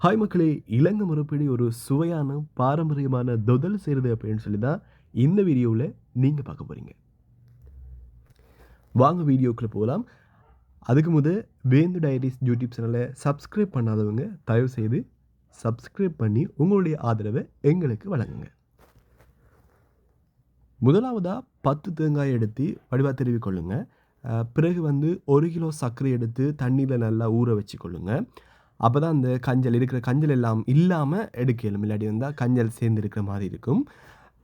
Hi மக்களே, இலங்கை முறைப்படி ஒரு சுவையான பாரம்பரியமான தொதல் செய்கிறது அப்படின்னு சொல்லி தான் இந்த வீடியோவில் நீங்கள் பார்க்க போகிறீங்க. வாங்க வீடியோக்குள்ளே போகலாம். அதுக்கு வேந்து டைரிஸ் யூடியூப் சேனலை சப்ஸ்கிரைப் பண்ணாதவங்க தயவு செய்து சப்ஸ்கிரைப் பண்ணி உங்களுடைய ஆதரவை எங்களுக்கு வழங்குங்க. முதலாவதாக 10 தேங்காய் எடுத்து வடிவாக திருவி கொள்ளுங்க. பிறகு 1 கிலோ சர்க்கரை எடுத்து தண்ணியில் நல்லா ஊற வச்சு கொள்ளுங்க. அப்போ தான் அந்த கஞ்சல் இருக்கிற கஞ்சல் எல்லாம் இல்லாமல் எடுக்கலும், இல்லாட்டி வந்தால் கஞ்சல் சேர்ந்து இருக்கிற மாதிரி இருக்கும்.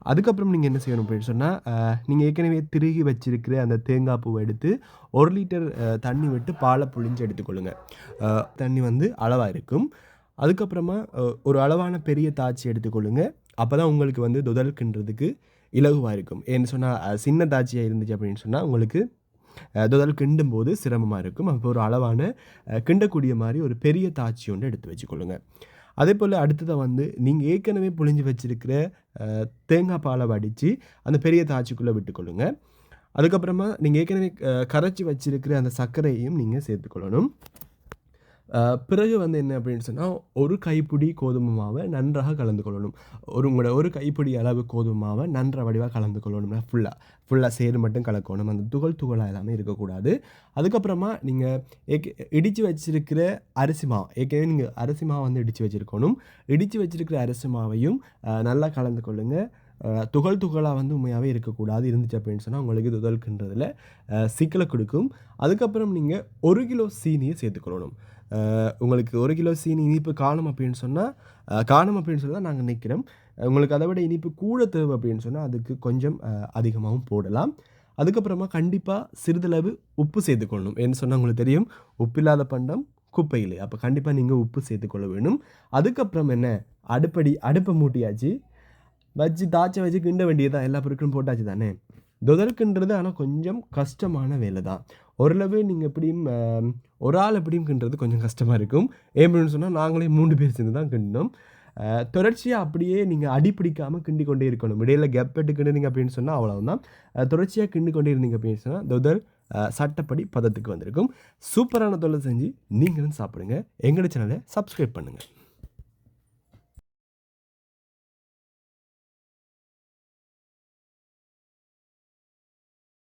அதுக்கப்புறம் நீங்கள் என்ன செய்யணும் அப்படின்னு சொன்னால், நீங்கள் ஏற்கனவே திருகி வச்சிருக்கிற அந்த தேங்காய் பூவை எடுத்து 1 லிட்டர் தண்ணி விட்டு பாலை புழிஞ்சு எடுத்துக்கொள்ளுங்க. தண்ணி அளவாக இருக்கும். அதுக்கப்புறமா ஒரு அளவான பெரிய தாச்சி எடுத்துக்கொள்ளுங்க. அப்போ தான் உங்களுக்கு தொதல்கின்றதுக்கு இலகுவாக இருக்கும். ஏன்னு சொன்னால் சின்ன தாச்சியாக இருந்துச்சு அப்படின்னு சொன்னால் உங்களுக்கு தொதல் கிண்டும் போது சிரமமாக இருக்கும். அப்போ ஒரு அளவான கிண்டக்கூடிய மாதிரி ஒரு பெரிய தாச்சி ஒன்று எடுத்து வச்சுக்கொள்ளுங்க. அதே போல் அடுத்ததாக நீங்கள் ஏற்கனவே புழிஞ்சு வச்சுருக்கிற தேங்காய் பாலை வடித்து அந்த பெரிய தாச்சிக்குள்ளே விட்டுக்கொள்ளுங்க. அதுக்கப்புறமா நீங்கள் ஏற்கனவே கரைச்சி வச்சுருக்கிற அந்த சர்க்கரையையும் நீங்கள் சேர்த்துக்கொள்ளணும். பிறகு என்ன அப்படின்னு சொன்னால், ஒரு கைப்பிடி கோதுமை மாவை நன்றாக கலந்து கொள்ளணும். உங்களோட ஒரு கைப்பிடி அளவு கோதுமை மாவை நன்றாக வடிவாக கலந்து கொள்ளணும்னா ஃபுல்லாக சேரு மட்டும் கலக்கணும். அந்த துகளாக எல்லாமே இருக்கக்கூடாது. அதுக்கப்புறமா நீங்கள் இடித்து வச்சிருக்கிற அரிசி மாவு, ஏற்கனவே நீங்கள் அரிசி மாவு இடித்து வச்சுருக்கணும். இடித்து வச்சிருக்கிற அரிசி மாவையும் நல்லா கலந்து கொள்ளுங்கள். துகளாக உண்மையாகவே இருக்கக்கூடாது. இருந்துச்சு அப்படின்னு சொன்னால் உங்களுக்கு தொதல்கின்றதில் சிக்கலை கொடுக்கும். அதுக்கப்புறம் நீங்கள் 1 கிலோ சீனியை சேர்த்துக்கொள்ளணும். உங்களுக்கு 1 கிலோ சீனி இனிப்பு காணும் அப்படின்னு சொன்னால் நாங்கள் நினைக்கிறோம். உங்களுக்கு அதை விட இனிப்பு கூட தேவை அப்படின்னு சொன்னால் அதுக்கு கொஞ்சம் அதிகமாகவும் போடலாம். அதுக்கப்புறமா கண்டிப்பாக சிறிதளவு உப்பு சேர்த்துக்கொள்ளணும். ஏன்னு சொன்னால் உங்களுக்கு தெரியும், உப்பு இல்லாத பண்டம் குப்பையில். அப்போ கண்டிப்பாக நீங்கள் உப்பு சேர்த்துக்கொள்ள வேணும். அதுக்கப்புறம் அடுப்பை மூட்டியாச்சு, வச்சு தாச்சை வச்சு கிண்ட வேண்டியதான். எல்லா பொருட்களும் போட்டாச்சு தானே. தொதல்கின்றது ஆனால் கொஞ்சம் கஷ்டமான வேலை தான். ஓரளவு நீங்கள் எப்படியும் ஒரு ஆள் எப்படியும் கிண்டுறது கொஞ்சம் கஷ்டமாக இருக்கும். ஏன்னு சொன்னால் நாங்களே 3 பேர் சேர்ந்து தான் கிண்டினோம். தொடர்ச்சியாக அப்படியே நீங்கள் அடிப்பிடிக்காமல் கிண்டி கொண்டே இருக்கணும். இடையில கேப் எடுத்து கிண்டுனீங்க அப்படின்னு சொன்னால் அவ்வளவுதான். தொடர்ச்சியாக கிண்டி கொண்டே இருந்தீங்க அப்படின்னு சொன்னால் தொதல் சட்டப்படி பதத்துக்கு வந்திருக்கும். சூப்பரான தொழில் செஞ்சு நீங்களும் சாப்பிடுங்க. எங்களோட சேனலை சப்ஸ்கிரைப் பண்ணுங்கள்.